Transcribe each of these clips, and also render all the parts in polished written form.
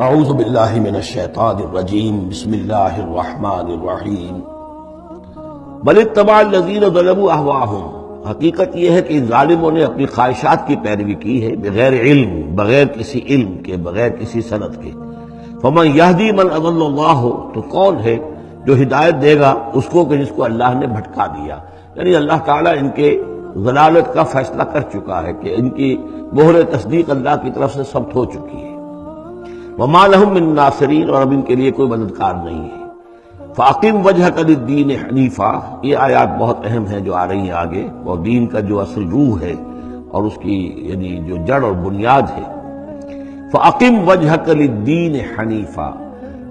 اعوذ باللہ من الشیطان الرجیم بسم اللہ الرحمن الرحیم بل اتبع الذین ظلموا اہواءہم، حقیقت یہ ہے کہ ان ظالموں نے اپنی خواہشات کی پیروی کی ہے بغیر علم، بغیر کسی علم کے، بغیر کسی سند کے۔ فمن یہدی من اضل اللہ، تو کون ہے جو ہدایت دے گا اس کو کہ جس کو اللہ نے بھٹکا دیا؟ یعنی اللہ تعالیٰ ان کے ضلالت کا فیصلہ کر چکا ہے کہ ان کی مہر تصدیق اللہ کی طرف سے ثبت ہو چکی ہے۔ وما لهم من ناصرین، اور اب ان کے لیے کوئی مددگار نہیں ہے۔ فاقم وجہک للدین حنیفا، یہ آیات بہت اہم ہیں جو آ رہی ہیں آگے، اور دین کا جو اصل روح ہے اور اس کی یعنی جو جڑ اور بنیاد ہے۔ فاقم وجہک للدین حنیفا،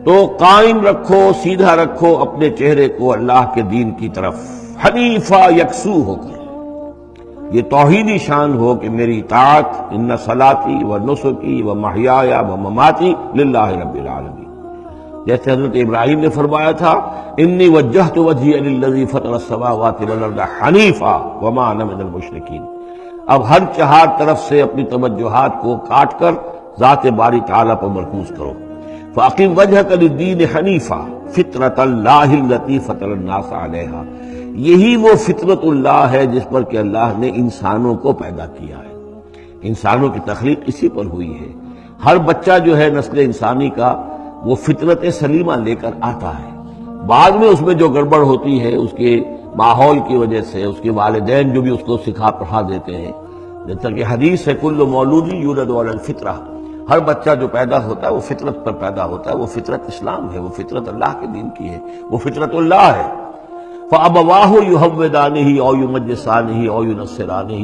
تو قائم رکھو، سیدھا رکھو اپنے چہرے کو اللہ کے دین کی طرف، حنیفا یکسو ہو کر، یہ توحیدی شان ہو کہ میری اطاعت، ان صلاتی و نسکی و محیای و مماتی للہ رب العالمین، جیسے حضرت ابراہیم نے فرمایا تھا انی وجہت وجہی للذی فطر السماوات والارض حنیفا وما انا من المشرکین۔ اب ہر چہار طرف سے اپنی توجہات کو کاٹ کر ذات باری تعالیٰ پر مرکوز کرو۔ فاقم وجہک للدین حنیفا فطرۃ اللہ التی فطر الناس علیہا، یہی وہ فطرت اللہ ہے جس پر کہ اللہ نے انسانوں کو پیدا کیا ہے۔ انسانوں کی تخلیق اسی پر ہوئی ہے۔ ہر بچہ جو ہے نسل انسانی کا وہ فطرت سلیمہ لے کر آتا ہے، بعد میں اس میں جو گڑبڑ ہوتی ہے اس کے ماحول کی وجہ سے، اس کے والدین جو بھی اس کو سکھا پڑھا دیتے ہیں، جیسا کہ حدیث ہے کل مولود یولد علی الفطرہ، ہر بچہ جو پیدا ہوتا ہے وہ فطرت پر پیدا ہوتا ہے، وہ فطرت اسلام ہے، وہ فطرت اللہ کے دین کی ہے، وہ فطرت اللہ ہے۔ فَأَبَوَاهُ يُهَوِّدَانِهِ أَوْ يُمَجِّسَانِهِ أَوْ يُنَصِّرَانِهِ،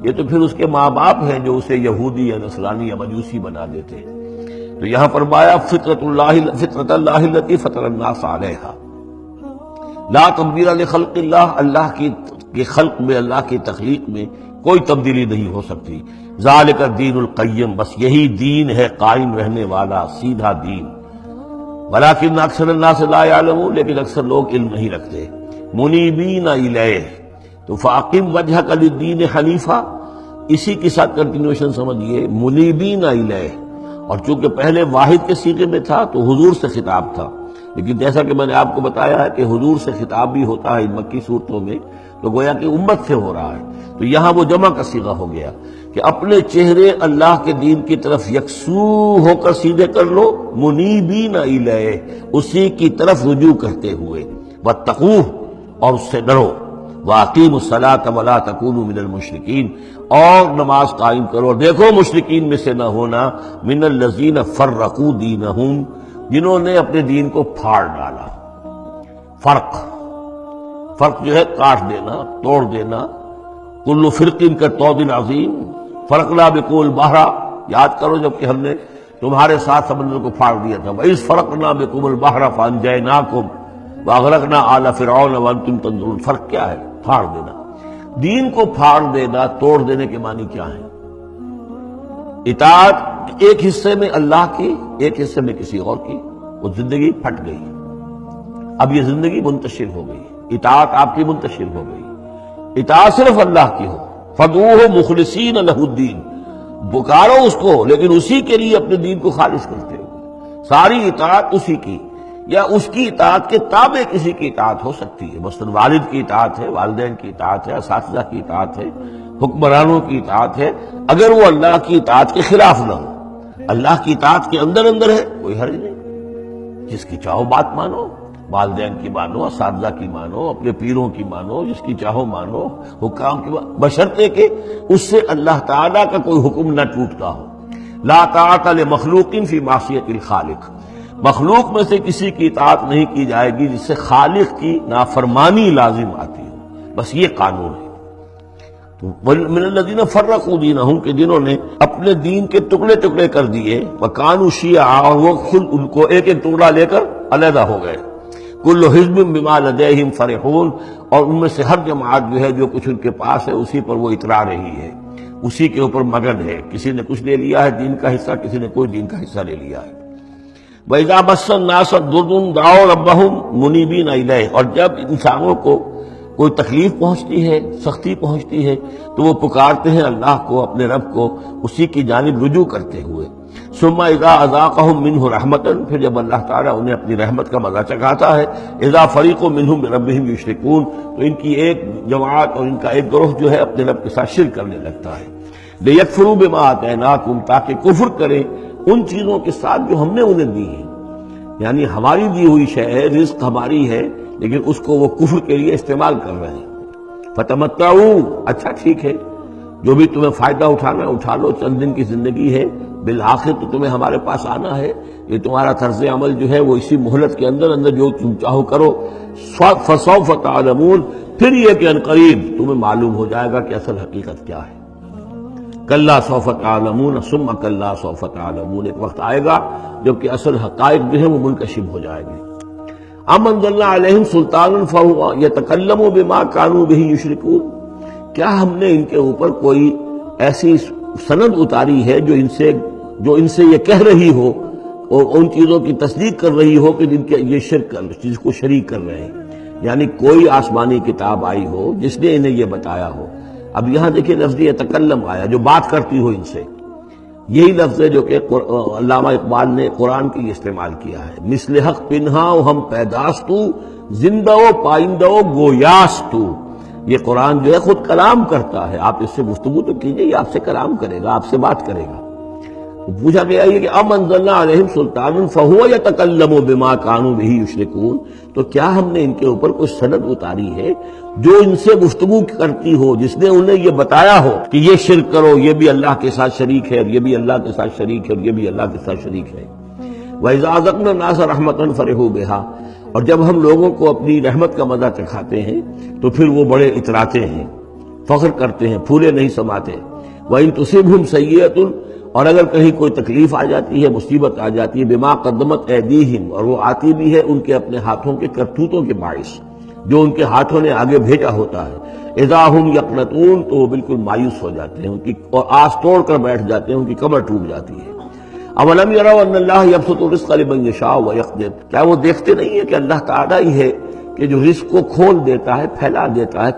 یہ تو پھر اس کے ماں باپ ہیں جو اسے یہودی یا نصرانی یا مجوسی بنا دیتے ہیں۔ تو یہاں فرمایا فطرت اللہ التی فطر الناس علیہا، لا تبدیل لخلق اللہ، اللہ کی خلق میں، اللہ کی تخلیق میں کوئی تبدیلی نہیں ہو سکتی۔ ذالک الدین القیم، بس یہی دین ہے قائم رہنے والا سیدھا دین۔ ولکن اکثر الناس لا یعلمون، لیکن اکثر لوگ علم نہیں رکھتے۔ منیبین الیہ، تو فاقم وجہک للدین حنیفا، اسی کے ساتھ کنٹینویشن سمجھیے، منیبین الیہ، اور چونکہ پہلے واحد کے صیغے میں تھا تو حضور سے خطاب تھا، لیکن جیسا کہ میں نے آپ کو بتایا ہے کہ حضور سے خطاب بھی ہوتا ہے ان مکی صورتوں میں، تو گویا کہ امت سے ہو رہا ہے، تو یہاں وہ جمع کا صیغہ ہو گیا کہ اپنے چہرے اللہ کے دین کی طرف یکسو ہو کر سیدھے کر لو، منیبین الیہ، اسی کی طرف رجوع کرتے ہوئے، واتقوہ، اور اس سے ڈرو، وَأَقِیمُوا الصَّلَاةَ وَلَا تَکُونُوا مِنَ الْمُشْرِکِینَ، اور نماز قائم کرو، دیکھو مشرکین میں سے نہ ہونا، مِنَ الَّذِينَ فَرَّقُوا دِینَهُمْ، جنہوں نے اپنے دین کو پھاڑ ڈالا۔ فرق جو ہے کاٹ دینا، توڑ دینا، کل فرق کالطود العظیم فرقنا بکم البحر، یاد کرو جب کہ ہم نے تمہارے ساتھ سمندر کو پھاڑ دیا تھا، وَإِذْ فَرَقْنَا بِكُمُ الْبَحْرَ فَأَنْجَيْنَاكُمْ وَأَغْرَقْنَا آلَ فِرْعَوْنَ وَأَنْتُمْ تَنظُرُونَ۔ فرق کیا ہے؟ پھاڑ دینا، دین کو پھاڑ دینا، توڑ دینے کے معنی کیا ہے؟ اطاعت ایک حصے میں اللہ کی، ایک حصے میں کسی اور کی، وہ زندگی پھٹ گئی، اب یہ زندگی منتشر ہو گئی، اطاعت آپ کی منتشر ہو گئی۔ اطاعت صرف اللہ کی ہو، فَدْعُوهُ مُخْلِصِينَ لَهُ الدِّينَ، پکارو اس کو لیکن اسی کے لیے اپنے دین کو خالص کرتے ہوئے، ساری اطاعت اسی کی، یا اس کی اطاعت کے تابع کسی کی اطاعت ہو سکتی ہے، مثلا والد کی اطاعت ہے، والدین کی اطاعت ہے، اساتذہ کی اطاعت ہے، حکمرانوں کی اطاعت ہے، اگر وہ اللہ کی اطاعت کے خلاف نہ ہو، اللہ کی اطاعت کے اندر ہے کوئی حرج نہیں، جس کی چاہو بات مانو، والدین کی مانو، اساتذہ کی مانو، اپنے پیروں کی مانو، جس کی چاہو مانو، حکام کی مانو، بشرطے کہ اس سے اللہ تعالیٰ کا کوئی حکم نہ ٹوٹتا ہو۔ لا طاعۃ لمخلوق فی معصیۃ الخالق، مخلوق میں سے کسی کی اطاعت نہیں کی جائے گی جس سے خالق کی نافرمانی لازم آتی ہو، بس یہ قانون ہے۔ تو من الذین فرقوا دینہم، کہ جنہوں نے اپنے دین کے ٹکڑے ٹکڑے کر دیے، وکانوا شیعا، اور وہ خود ان کو ایک ایک ٹکڑا لے کر علیحدہ ہو گئے، کل حزب بما لدیہم فرحون، اور ان میں سے ہر جماعت جو ہے جو کچھ ان کے پاس ہے اسی پر وہ اترا رہی ہے، اسی کے اوپر مگن ہے، کسی نے کچھ لے لیا ہے دین کا حصہ، کسی نے کوئی دین کا حصہ لے لیا ہے۔ وَإِذَا مَسَّ النَّاسَ ضُرٌّ دَعَوْا رَبَّهُمْ مُنِيبِينَ إِلَيْهِ، اور جب انسانوں کو کوئی تکلیف پہنچتی ہے، سختی پہنچتی ہے، تو وہ پکارتے ہیں اللہ کو، اپنے رب کو، اسی کی جانب رجوع کرتے ہوئے۔ ثم اذا اذاقهم منه رحمتا، پھر جب اللہ تعالیٰ انہیں اپنی رحمت کا مزہ چکھاتا ہے، اذا فریق منهم بربهم یشرکون، تو ان کی ایک جماعت اور ان کا ایک گروہ جو ہے اپنے رب کے ساتھ شرک کرنے لگتا ہے۔ لیکفروا بما آتیناکم، تاکہ کفر کریں ان چیزوں کے ساتھ جو ہم نے انہیں دی ہیں، یعنی ہماری دی ہوئی شے ہے، رزق ہماری ہے، لیکن اس کو وہ کفر کے لیے استعمال کر رہے ہیں۔ فتمتعوا، اچھا ٹھیک ہے، جو بھی تمہیں فائدہ اٹھانا ہے اٹھا لو، چند دن کی زندگی ہے، بالآخر تو تمہیں ہمارے پاس آنا ہے، یہ تمہارا طرز عمل جو ہے وہ اسی مہلت کے اندر اندر جو تم چاہو کرو۔ فسوف تعلمون، پھر یہ کہ عنقریب تمہیں معلوم ہو جائے گا کہ اصل حقیقت کیا ہے۔ کلا سوف تعلمون ثم کلا سوف تعلمون، ایک وقت آئے گا جب کہ اصل حقائق جو ہے وہ منکشف ہو جائے گی۔ ام انزلنا علیہم سلطانا فہو یتکلم بما کانوا بہ یشرکون، کیا ہم نے ان کے اوپر کوئی ایسی سند اتاری ہے جو ان سے یہ کہہ رہی ہو اور ان چیزوں کی تصدیق کر رہی ہو کہ جن کے یہ شرک چیز کو شریک کر رہے ہیں، یعنی کوئی آسمانی کتاب آئی ہو جس نے انہیں یہ بتایا ہو۔ اب یہاں دیکھیں لفظ یتکلم آیا، جو بات کرتی ہو ان سے، یہی لفظ ہے جو کہ علامہ اقبال نے قرآن کے لیے استعمال کیا ہے۔ مثل حق پنہا ہم پیداستو، زندہ و پائندہ و گویاستو، یہ قرآن جو ہے خود کلام کرتا ہے، آپ اس سے گفتگو تو کیجئے، یہ آپ سے کلام کرے گا، آپ سے بات کرے گا۔ پوچھا گیا یہ کہ ام انزلنا علیہم سلطانا فہو یتکلم بما کانوا بہ یشرکون، تو کیا ہم نے ان کے اوپر کوئی سند اتاری ہے جو ان سے گفتگو کرتی ہو، جس نے انہیں یہ بتایا ہو کہ یہ شرک کرو، یہ بھی اللہ کے ساتھ شریک ہے، یہ بھی اللہ کے ساتھ شریک ہے، یہ بھی اللہ کے ساتھ شریک ہے۔ وَإِذَا أَذَقْنَا النَّاسَ رَحْمَةً فَرِحُوا بِهَا، اور جب ہم لوگوں کو اپنی رحمت کا مزہ چکھاتے ہیں تو پھر وہ بڑے اتراتے ہیں، فخر کرتے ہیں، پھولے نہیں سماتے۔ وَإِن تُصِبْهُمْ سَيِّئَةٌ، اور اگر کہیں کوئی تکلیف آ جاتی ہے، مصیبت آ جاتی ہے، بما قدمت ایدیہم، اور وہ آتی بھی ہے ان کے اپنے ہاتھوں کے کرتوتوں کے باعث، جو ان کے ہاتھوں نے آگے بھیجا ہوتا ہے، اذا ہم یقنطون، تو وہ بالکل مایوس ہو جاتے ہیں، ان کی اور آس توڑ کر بیٹھ جاتے ہیں، ان کی کمر ٹوٹ جاتی ہے۔ اولم یروا ان اللہ یبسط الرزق لمن یشاء ویقدر، کیا وہ دیکھتے نہیں ہیں کہ اللہ تعالیٰ ہی ہے کہ جو رزق کو کھول دیتا ہے، پھیلا دیتا ہے،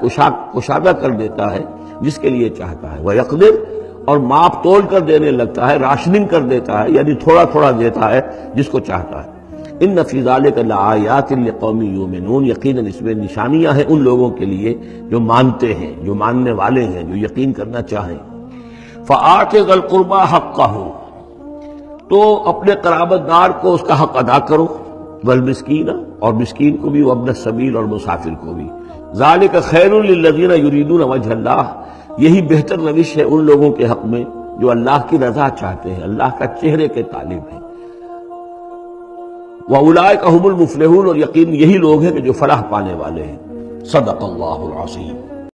کشادہ کر دیتا ہے جس کے لیے چاہتا ہے، ویقدر، اور ماپ تول کر دینے لگتا ہے، راشننگ کر دیتا ہے، یعنی تھوڑا تھوڑا دیتا ہے جس کو چاہتا ہے۔ ان فی ذلک لآیات لقوم یؤمنون، یقیناً اس میں نشانیاں ہیں ان لوگوں کے لیے جو مانتے ہیں، جو ماننے والے ہیں، جو یقین کرنا چاہیں۔ فآت ذی القربى حقہ، تو اپنے قرابت دار کو اس کا حق ادا کرو، والمسکین، اور مسکین کو بھی، وابن السبیل، اور مسافر کو بھی۔ ذالک خیر للذین یریدون وجہ اللہ، یہی بہتر روش ہے ان لوگوں کے حق میں جو اللہ کی رضا چاہتے ہیں، اللہ کا چہرے کے طالب ہیں۔ وَأُولَئِكَ هُمُ الْمُفْلِحُونَ، اور یقین یہی لوگ ہیں کہ جو فلاح پانے والے ہیں۔ صدق اللہ العظیم۔